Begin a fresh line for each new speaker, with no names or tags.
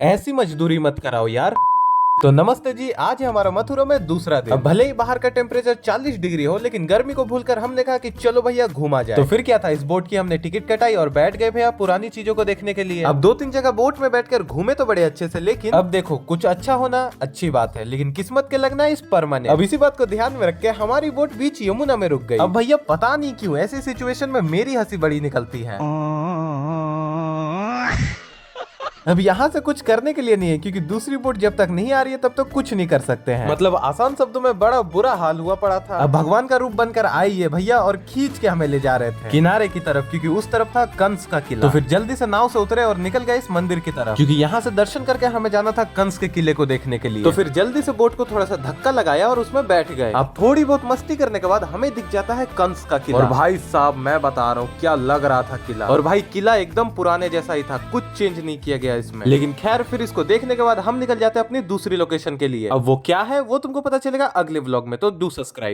ऐसी मजदूरी मत कराओ यार। तो नमस्ते जी, आज है हमारा मथुरा में दूसरा दिन। अब भले ही बाहर का टेम्परेचर 40 डिग्री हो, लेकिन गर्मी को भूलकर हमने कहा कि चलो भैया घूमा जाए। तो फिर क्या था, इस बोट की हमने टिकट कटाई और बैठ गए भैया पुरानी चीजों को देखने के लिए। अब 2-3 जगह बोट में बैठकर घूमे तो बड़े अच्छे से, लेकिन अब देखो कुछ अच्छा होना अच्छी बात है, लेकिन किस्मत के लगना इस पर माने। अब इसी बात को ध्यान में रख के हमारी बोट बीच यमुना में रुक गई। अब भैया पता नहीं क्यों ऐसी सिचुएशन में मेरी हंसी बड़ी निकलती है। अब यहाँ से कुछ करने के लिए नहीं है, क्योंकि दूसरी बोट जब तक नहीं आ रही है तब तक कुछ नहीं कर सकते हैं। मतलब आसान शब्दों में बड़ा बुरा हाल हुआ पड़ा था। अब भगवान का रूप बनकर आई है भैया और खींच के हमें ले जा रहे थे किनारे की तरफ, क्योंकि उस तरफ था कंस का किला। तो फिर जल्दी से नाव से उतरे और निकल गए इस मंदिर की तरफ, क्योंकि यहाँ से दर्शन करके हमें जाना था कंस के किले को देखने के लिए। तो फिर जल्दी से बोट को थोड़ा सा धक्का लगाया और उसमें बैठ गए। अब थोड़ी बहुत मस्ती करने के बाद हमें दिख जाता है कंस का किला। और भाई साहब मैं बता रहा हूँ क्या लग रहा था किला। और भाई किला एकदम पुराने जैसा ही था, कुछ चेंज नहीं किया गया इसमें। लेकिन खैर फिर इसको देखने के बाद हम निकल जाते हैं अपनी दूसरी लोकेशन के लिए। अब वो क्या है वो तुमको पता चलेगा अगले व्लॉग में, तो डू सब्सक्राइब।